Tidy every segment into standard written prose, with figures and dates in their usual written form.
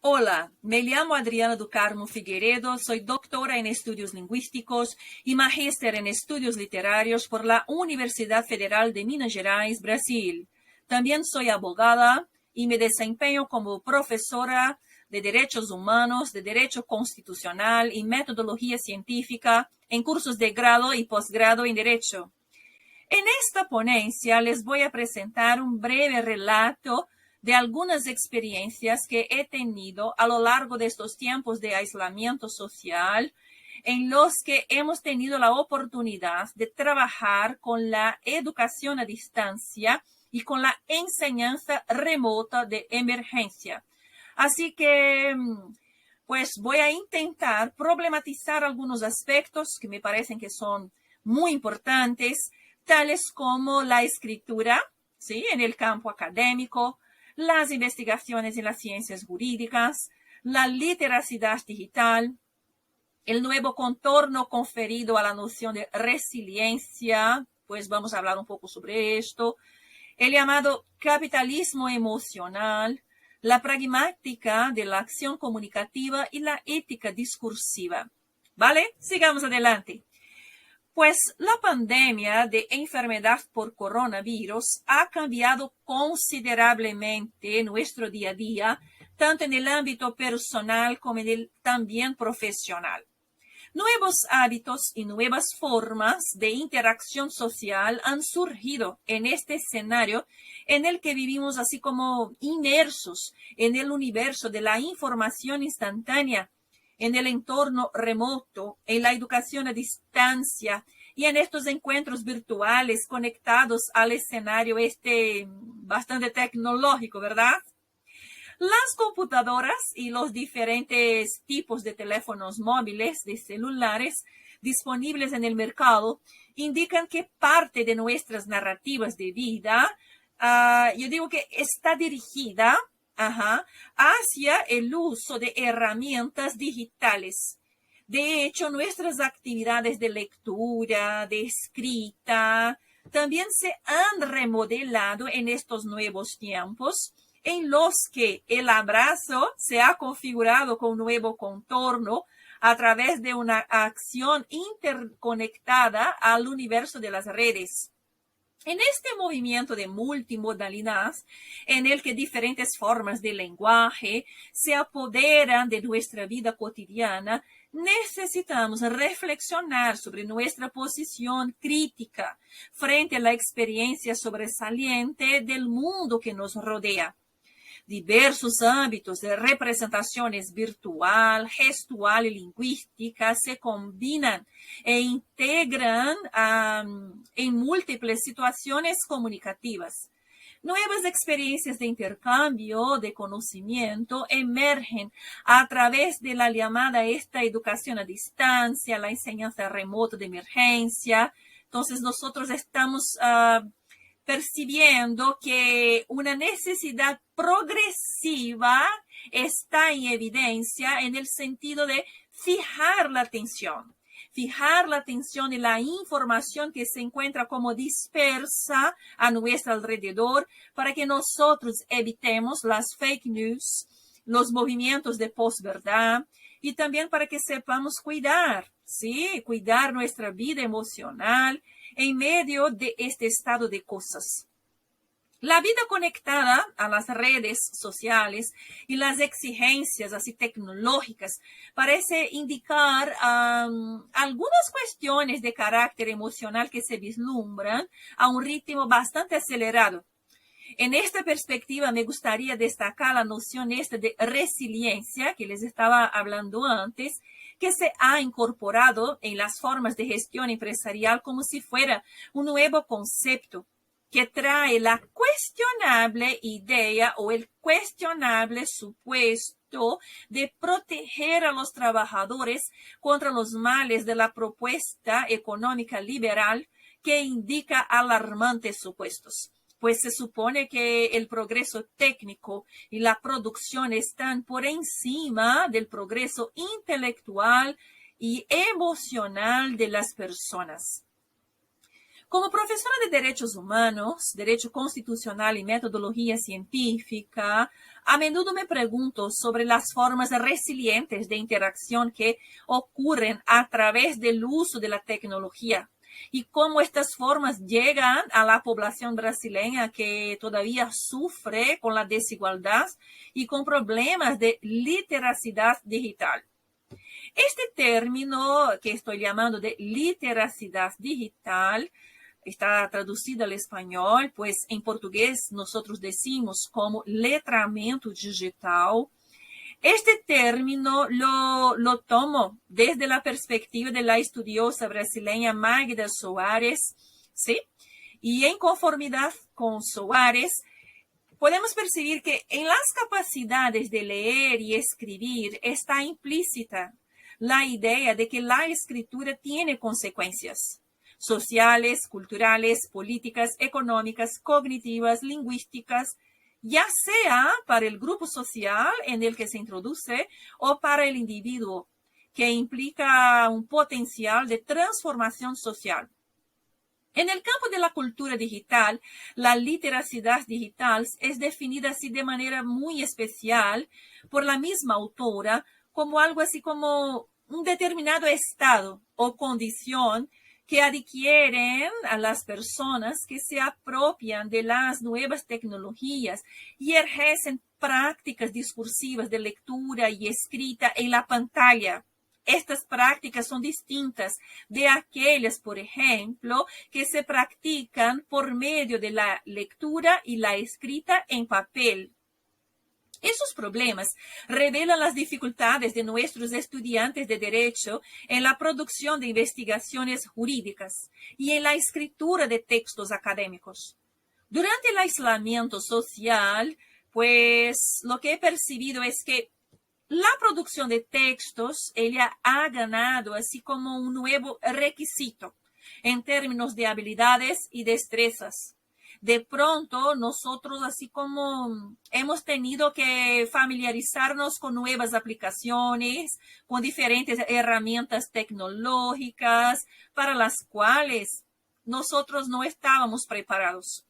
Hola, me llamo Adriana do Carmo Figueiredo, soy doctora en estudios lingüísticos y magíster en estudios literarios por la Universidad Federal de Minas Gerais, Brasil. También soy abogada y me desempeño como profesora de Derechos Humanos, de Derecho Constitucional y Metodología Científica en cursos de grado y posgrado en Derecho. En esta ponencia les voy a presentar un breve relato de algunas experiencias que he tenido a lo largo de estos tiempos de aislamiento social, en los que hemos tenido la oportunidad de trabajar con la educación a distancia y con la enseñanza remota de emergencia. Así que, pues voy a intentar problematizar algunos aspectos que me parecen que son muy importantes, tales como la escritura, ¿sí?, en el campo académico, las investigaciones en las ciencias jurídicas, la literacidad digital, el nuevo contorno conferido a la noción de resiliencia, pues vamos a hablar un poco sobre esto, el llamado capitalismo emocional, la pragmática de la acción comunicativa y la ética discursiva. ¿Vale? Sigamos adelante. Pues la pandemia de enfermedad por coronavirus ha cambiado considerablemente nuestro día a día, tanto en el ámbito personal como en el también profesional. Nuevos hábitos y nuevas formas de interacción social han surgido en este escenario en el que vivimos así como inmersos en el universo de la información instantánea, en el entorno remoto, en la educación a distancia y en estos encuentros virtuales conectados al escenario bastante tecnológico, ¿verdad? Las computadoras y los diferentes tipos de teléfonos móviles, de celulares, disponibles en el mercado, indican que parte de nuestras narrativas de vida, yo digo que está dirigida hacia el uso de herramientas digitales. De hecho, nuestras actividades de lectura, de escrita, también se han remodelado en estos nuevos tiempos, en los que el abrazo se ha configurado con un nuevo contorno a través de una acción interconectada al universo de las redes. En este movimiento de multimodalidad, en el que diferentes formas de lenguaje se apoderan de nuestra vida cotidiana, necesitamos reflexionar sobre nuestra posición crítica frente a la experiencia sobresaliente del mundo que nos rodea. Diversos ámbitos de representaciones virtual, gestual y lingüística se combinan e integran en múltiples situaciones comunicativas. Nuevas experiencias de intercambio de conocimiento emergen a través de la llamada educación a distancia, la enseñanza remota de emergencia. Entonces nosotros estamos percibiendo que una necesidad progresiva está en evidencia en el sentido de fijar la atención en la información que se encuentra como dispersa a nuestro alrededor para que nosotros evitemos las fake news, los movimientos de posverdad y también para que sepamos cuidar, ¿sí? Cuidar nuestra vida emocional en medio de este estado de cosas. La vida conectada a las redes sociales y las exigencias así tecnológicas parece indicar algunas cuestiones de carácter emocional que se vislumbran a un ritmo bastante acelerado. En esta perspectiva me gustaría destacar la noción de resiliencia que les estaba hablando antes, que se ha incorporado en las formas de gestión empresarial como si fuera un nuevo concepto que trae la cuestionable idea o el cuestionable supuesto de proteger a los trabajadores contra los males de la propuesta económica liberal que indica alarmantes supuestos. Pues se supone que el progreso técnico y la producción están por encima del progreso intelectual y emocional de las personas. Como profesora de Derechos Humanos, Derecho Constitucional y Metodología Científica, a menudo me pregunto sobre las formas resilientes de interacción que ocurren a través del uso de la tecnología y cómo estas formas llegan a la población brasileña que todavía sufre con la desigualdad y con problemas de literacidad digital. Este término que estoy llamando de literacidad digital está traducido al español, pues en portugués nosotros decimos como letramento digital. Este término lo tomo desde la perspectiva de la estudiosa brasileña Magda Soares, ¿sí? Y en conformidad con Soares, podemos percibir que en las capacidades de leer y escribir está implícita la idea de que la escritura tiene consecuencias sociales, culturales, políticas, económicas, cognitivas, lingüísticas, ya sea para el grupo social en el que se introduce o para el individuo, que implica un potencial de transformación social. En el campo de la cultura digital, la literacidad digital es definida así de manera muy especial por la misma autora como algo así como un determinado estado o condición que adquieren a las personas que se apropian de las nuevas tecnologías y ejercen prácticas discursivas de lectura y escrita en la pantalla. Estas prácticas son distintas de aquellas, por ejemplo, que se practican por medio de la lectura y la escrita en papel. Esos problemas revelan las dificultades de nuestros estudiantes de derecho en la producción de investigaciones jurídicas y en la escritura de textos académicos. Durante el aislamiento social, pues lo que he percibido es que la producción de textos, ella ha ganado así como un nuevo requisito en términos de habilidades y destrezas. De pronto, nosotros así como hemos tenido que familiarizarnos con nuevas aplicaciones, con diferentes herramientas tecnológicas para las cuales nosotros no estábamos preparados.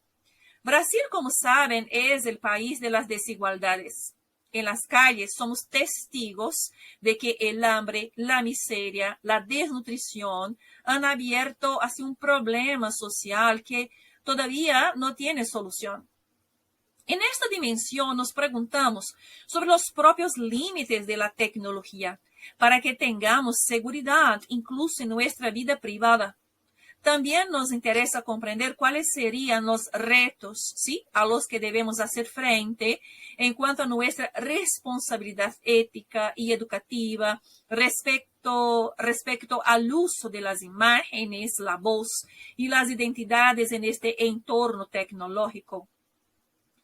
Brasil, como saben, es el país de las desigualdades. En las calles somos testigos de que el hambre, la miseria, la desnutrición han abierto hacia un problema social que todavía no tiene solución. En esta dimensión nos preguntamos sobre los propios límites de la tecnología para que tengamos seguridad incluso en nuestra vida privada. También nos interesa comprender cuáles serían los retos, ¿sí?, a los que debemos hacer frente en cuanto a nuestra responsabilidad ética y educativa respecto al uso de las imágenes, la voz y las identidades en este entorno tecnológico.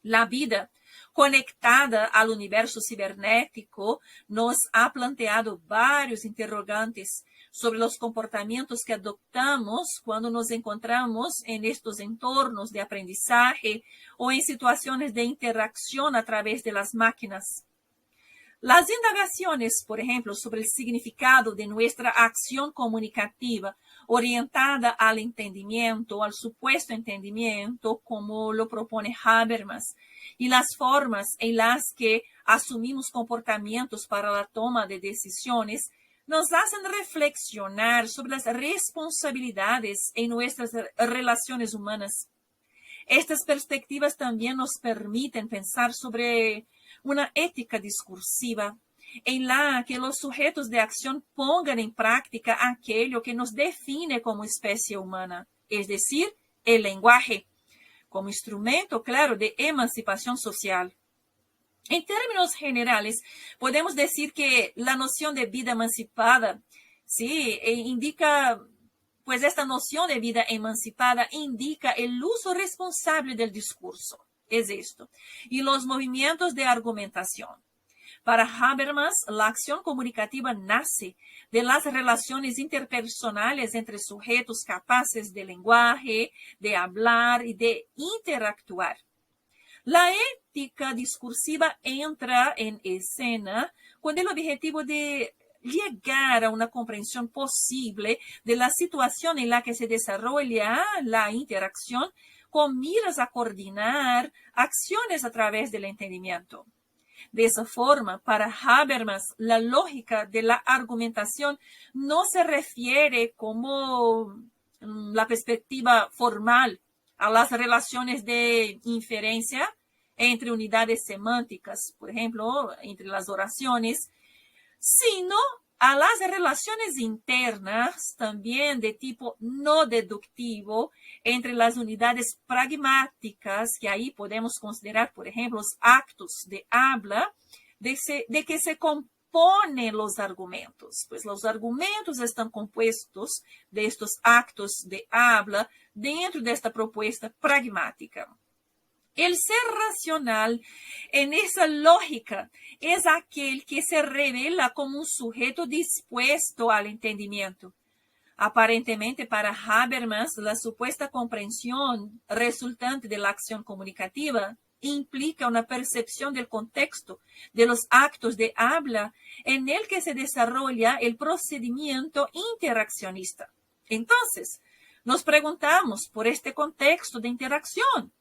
La vida conectada al universo cibernético nos ha planteado varios interrogantes sobre los comportamientos que adoptamos cuando nos encontramos en estos entornos de aprendizaje o en situaciones de interacción a través de las máquinas. Las indagaciones, por ejemplo, sobre el significado de nuestra acción comunicativa orientada al entendimiento, al supuesto entendimiento, como lo propone Habermas, y las formas en las que asumimos comportamientos para la toma de decisiones, nos hacen reflexionar sobre las responsabilidades en nuestras relaciones humanas. Estas perspectivas también nos permiten pensar sobre una ética discursiva en la que los sujetos de acción pongan en práctica aquello que nos define como especie humana, es decir, el lenguaje, como instrumento, claro, de emancipación social. En términos generales, podemos decir que la noción de vida emancipada, sí, indica, pues esta noción de vida emancipada indica el uso responsable del discurso, es esto, y los movimientos de argumentación. Para Habermas, la acción comunicativa nace de las relaciones interpersonales entre sujetos capaces de lenguaje, de hablar y de interactuar. La ética discursiva entra en escena con el objetivo de llegar a una comprensión posible de la situación en la que se desarrolla la interacción con miras a coordinar acciones a través del entendimiento. De esa forma, para Habermas, la lógica de la argumentación no se refiere como la perspectiva formal a las relaciones de inferencia entre unidades semánticas, por ejemplo, entre las oraciones, sino a las relaciones internas también de tipo no deductivo entre las unidades pragmáticas, que ahí podemos considerar, por ejemplo, los actos de habla, de que se componen los argumentos. Pues los argumentos están compuestos de estos actos de habla dentro de esta propuesta pragmática. El ser racional en esa lógica es aquel que se revela como un sujeto dispuesto al entendimiento. Aparentemente, para Habermas, la supuesta comprensión resultante de la acción comunicativa implica una percepción del contexto de los actos de habla en el que se desarrolla el procedimiento interaccionista. Entonces, nos preguntamos por este contexto de interacción.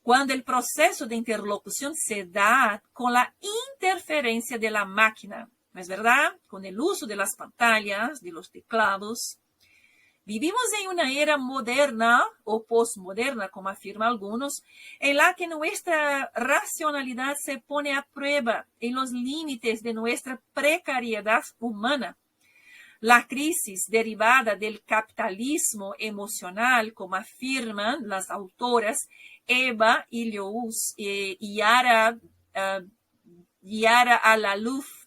Cuando el proceso de interlocución se da con la interferencia de la máquina, ¿no es verdad? Con el uso de las pantallas, de los teclados. Vivimos en una era moderna o postmoderna, como afirman algunos, en la que nuestra racionalidad se pone a prueba en los límites de nuestra precariedad humana. La crisis derivada del capitalismo emocional, como afirman las autoras Eva Illouz y Yara Alaluf,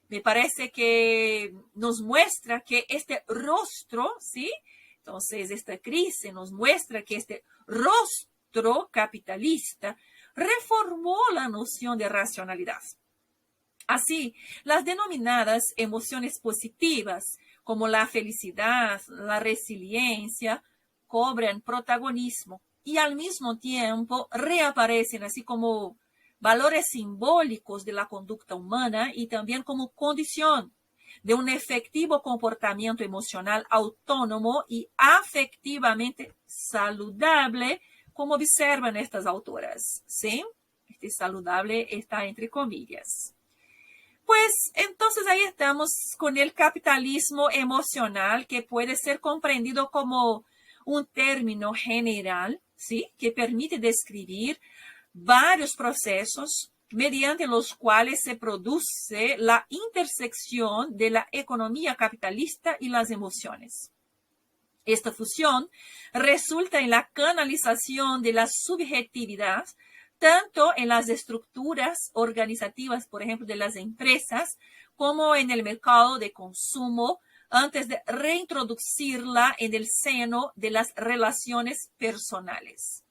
me parece que nos muestra que este rostro, ¿sí? Entonces, esta crisis nos muestra que este rostro capitalista reformó la noción de racionalidad. Así, las denominadas emociones positivas, como la felicidad, la resiliencia, cobran protagonismo y al mismo tiempo reaparecen así como valores simbólicos de la conducta humana y también como condición de un efectivo comportamiento emocional autónomo y afectivamente saludable, como observan estas autoras, ¿sí? Este saludable está entre comillas. Pues entonces ahí estamos con el capitalismo emocional, que puede ser comprendido como un término general, ¿sí? Que permite describir varios procesos mediante los cuales se produce la intersección de la economía capitalista y las emociones. Esta fusión resulta en la canalización de la subjetividad tanto en las estructuras organizativas, por ejemplo, de las empresas, como en el mercado de consumo, antes de reintroducirla en el seno de las relaciones personales.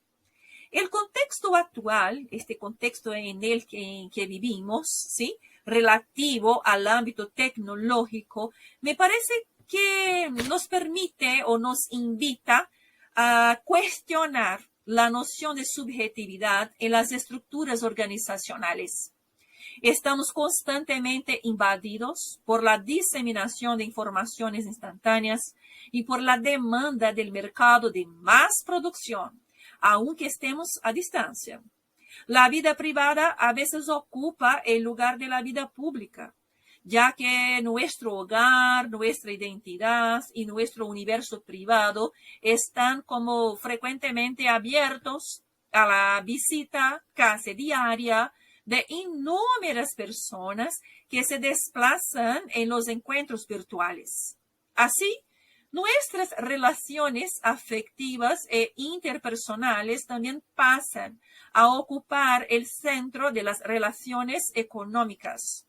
El contexto actual, este contexto en el que vivimos, ¿sí? Relativo al ámbito tecnológico, me parece que nos permite o nos invita a cuestionar la noción de subjetividad en las estructuras organizacionales. Estamos constantemente invadidos por la diseminación de informaciones instantáneas y por la demanda del mercado de más producción, aunque estemos a distancia. La vida privada a veces ocupa el lugar de la vida pública, ya que nuestro hogar, nuestra identidad y nuestro universo privado están como frecuentemente abiertos a la visita casi diaria de innumerables personas que se desplazan en los encuentros virtuales. Así, nuestras relaciones afectivas e interpersonales también pasan a ocupar el centro de las relaciones económicas.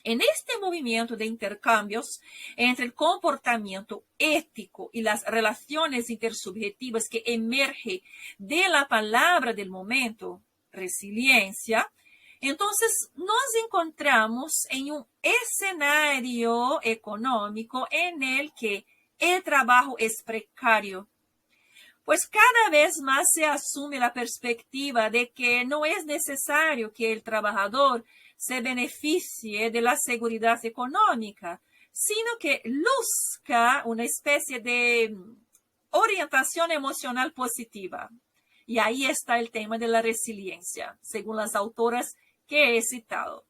En este movimiento de intercambios entre el comportamiento ético y las relaciones intersubjetivas que emerge de la palabra del momento, resiliencia, entonces nos encontramos en un escenario económico en el que el trabajo es precario. pues cada vez más se asume la perspectiva de que no es necesario que el trabajador se beneficie de la seguridad económica, sino que luzca una especie de orientación emocional positiva. Y ahí está el tema de la resiliencia, según las autoras que he citado.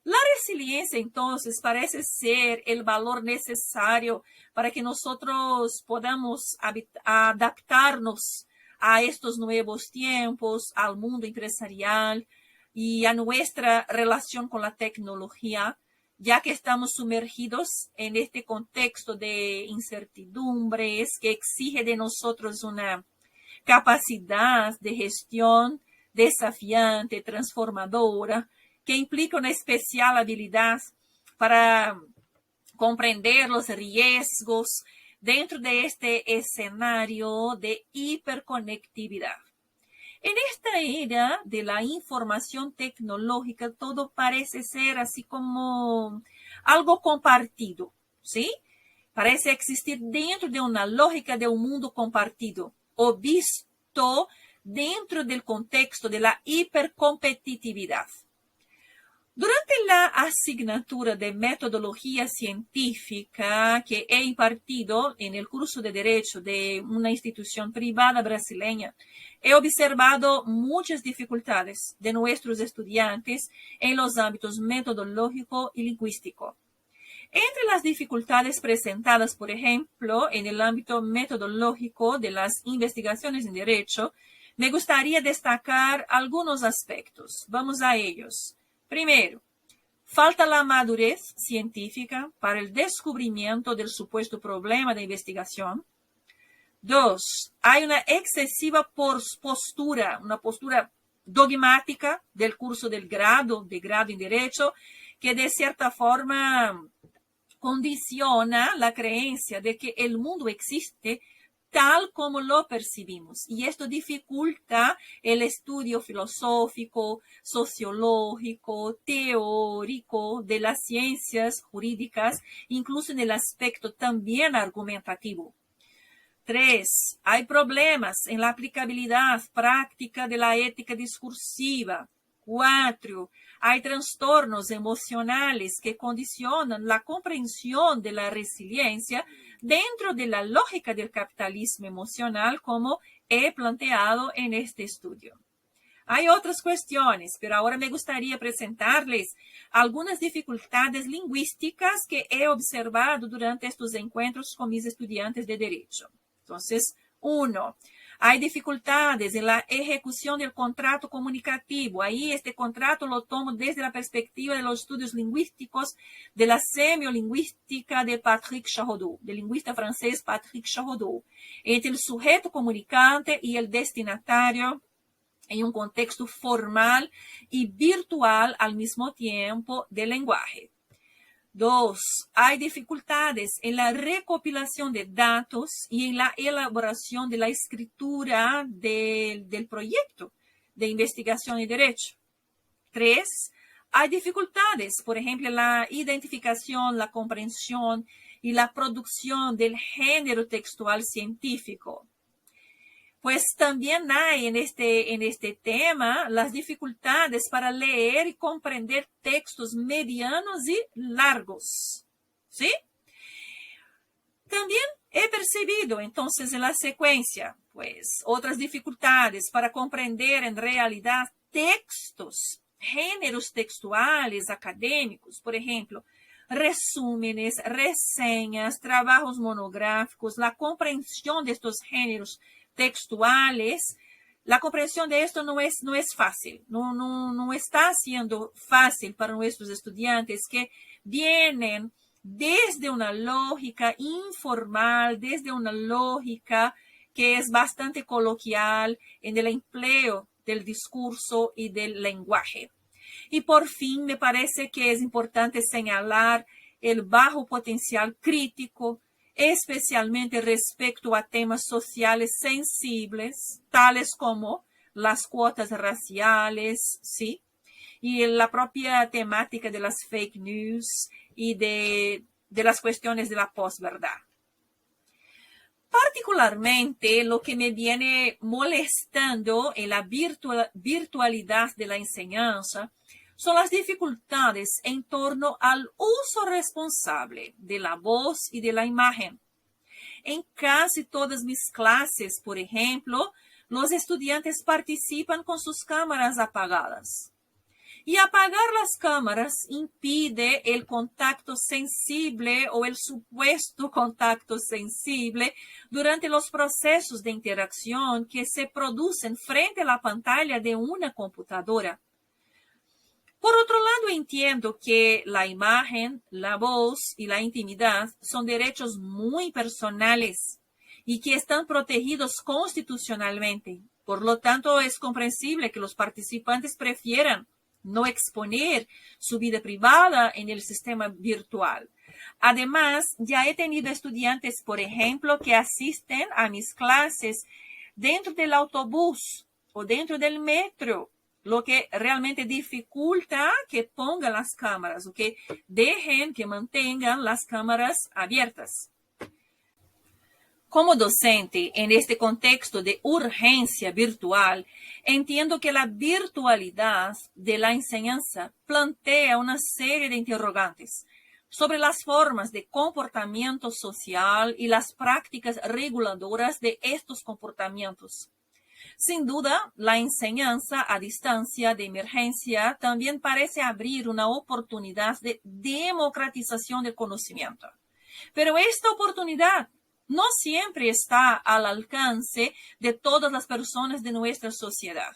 La resiliencia, entonces, parece ser el valor necesario para que nosotros podamos adaptarnos a estos nuevos tiempos, al mundo empresarial y a nuestra relación con la tecnología, ya que estamos sumergidos en este contexto de incertidumbres que exige de nosotros una capacidad de gestión desafiante, transformadora, que implica una especial habilidad para comprender los riesgos dentro de este escenario de hiperconectividad. En esta era de la información tecnológica, todo parece ser así como algo compartido, ¿sí? Parece existir dentro de una lógica de un mundo compartido o visto dentro del contexto de la hipercompetitividad. Durante la asignatura de metodología científica que he impartido en el curso de Derecho de una institución privada brasileña, he observado muchas dificultades de nuestros estudiantes en los ámbitos metodológico y lingüístico. Entre las dificultades presentadas, por ejemplo, en el ámbito metodológico de las investigaciones en Derecho, me gustaría destacar algunos aspectos. Vamos a ellos. Primero, falta la madurez científica para el descubrimiento del supuesto problema de investigación. Dos, hay una excesiva postura, una postura dogmática del curso de grado en Derecho, que de cierta forma condiciona la creencia de que el mundo existe tal como lo percibimos. Y esto dificulta el estudio filosófico, sociológico, teórico de las ciencias jurídicas, incluso en el aspecto también argumentativo. 3. Hay problemas en la aplicabilidad práctica de la ética discursiva. 4. Hay trastornos emocionales que condicionan la comprensión de la resiliencia dentro de la lógica del capitalismo emocional, como he planteado en este estudio. Hay otras cuestiones, pero ahora me gustaría presentarles algunas dificultades lingüísticas que he observado durante estos encuentros con mis estudiantes de Derecho. Entonces, 1. Hay dificultades en la ejecución del contrato comunicativo. Ahí este contrato lo tomo desde la perspectiva de los estudios lingüísticos de la semiolingüística de Patrick Charodeau, del lingüista francés Patrick Charodeau, entre el sujeto comunicante y el destinatario en un contexto formal y virtual al mismo tiempo del lenguaje. 2. Hay dificultades en la recopilación de datos y en la elaboración de la escritura del proyecto de investigación y derecho. 3. Hay dificultades, por ejemplo, en la identificación, la comprensión y la producción del género textual científico. Pues también hay en este tema las dificultades para leer y comprender textos medianos y largos, ¿sí? También he percibido entonces en la secuencia, pues, otras dificultades para comprender en realidad textos, géneros textuales académicos, por ejemplo, resúmenes, reseñas, trabajos monográficos, la comprensión de estos géneros textuales. La comprensión de esto no es fácil, no está siendo fácil para nuestros estudiantes que vienen desde una lógica informal, desde una lógica que es bastante coloquial en el empleo del discurso y del lenguaje. Y por fin, me parece que es importante señalar el bajo potencial crítico, especialmente respecto a temas sociales sensibles, tales como las cuotas raciales, ¿sí? Y la propia temática de las fake news y de las cuestiones de la posverdad. Particularmente lo que me viene molestando en la virtualidad de la enseñanza son las dificultades en torno al uso responsable de la voz y de la imagen. En casi todas mis clases, por ejemplo, los estudiantes participan con sus cámaras apagadas. Y apagar las cámaras impide el contacto sensible o el supuesto contacto sensible durante los procesos de interacción que se producen frente a la pantalla de una computadora. Por otro lado, entiendo que la imagen, la voz y la intimidad son derechos muy personales y que están protegidos constitucionalmente. Por lo tanto, es comprensible que los participantes prefieran no exponer su vida privada en el sistema virtual. Además, ya he tenido estudiantes, por ejemplo, que asisten a mis clases dentro del autobús o dentro del metro, lo que realmente dificulta que pongan las cámaras o que dejen que mantengan las cámaras abiertas. Como docente, en este contexto de urgencia virtual, entiendo que la virtualidad de la enseñanza plantea una serie de interrogantes sobre las formas de comportamiento social y las prácticas reguladoras de estos comportamientos. Sin duda, la enseñanza a distancia de emergencia también parece abrir una oportunidad de democratización del conocimiento. Pero esta oportunidad no siempre está al alcance de todas las personas de nuestra sociedad,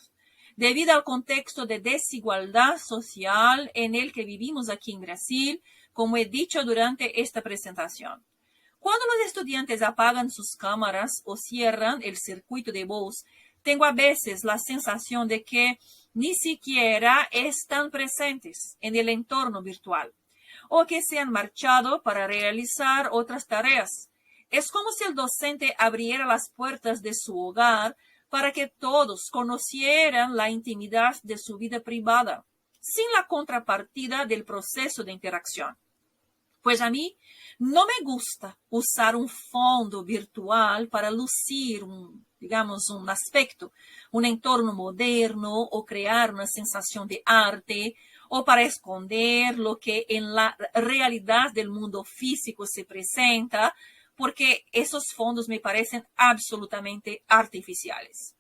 debido al contexto de desigualdad social en el que vivimos aquí en Brasil, como he dicho durante esta presentación. Cuando los estudiantes apagan sus cámaras o cierran el circuito de voz, tengo a veces la sensación de que ni siquiera están presentes en el entorno virtual o que se han marchado para realizar otras tareas. Es como si el docente abriera las puertas de su hogar para que todos conocieran la intimidad de su vida privada, sin la contrapartida del proceso de interacción. Pues a mí no me gusta usar un fondo virtual para lucir un aspecto, un entorno moderno o crear una sensación de arte o para esconder lo que en la realidad del mundo físico se presenta, porque esos fondos me parecen absolutamente artificiales.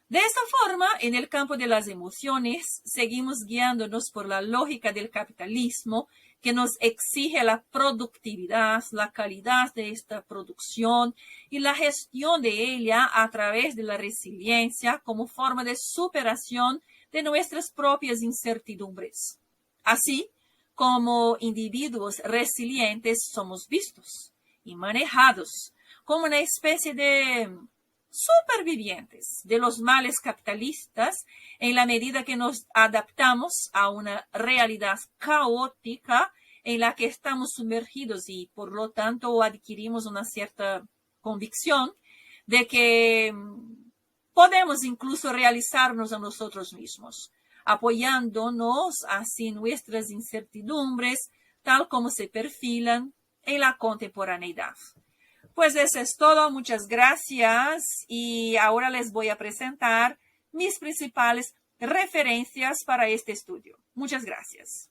De esta forma, en el campo de las emociones, seguimos guiándonos por la lógica del capitalismo que nos exige la productividad, la calidad de esta producción y la gestión de ella a través de la resiliencia como forma de superación de nuestras propias incertidumbres. Así, como individuos resilientes somos vistos y manejados como una especie de supervivientes de los males capitalistas en la medida que nos adaptamos a una realidad caótica en la que estamos sumergidos y por lo tanto adquirimos una cierta convicción de que podemos incluso realizarnos a nosotros mismos, apoyándonos así nuestras incertidumbres tal como se perfilan en la contemporaneidad. Pues eso es todo, muchas gracias y ahora les voy a presentar mis principales referencias para este estudio. Muchas gracias.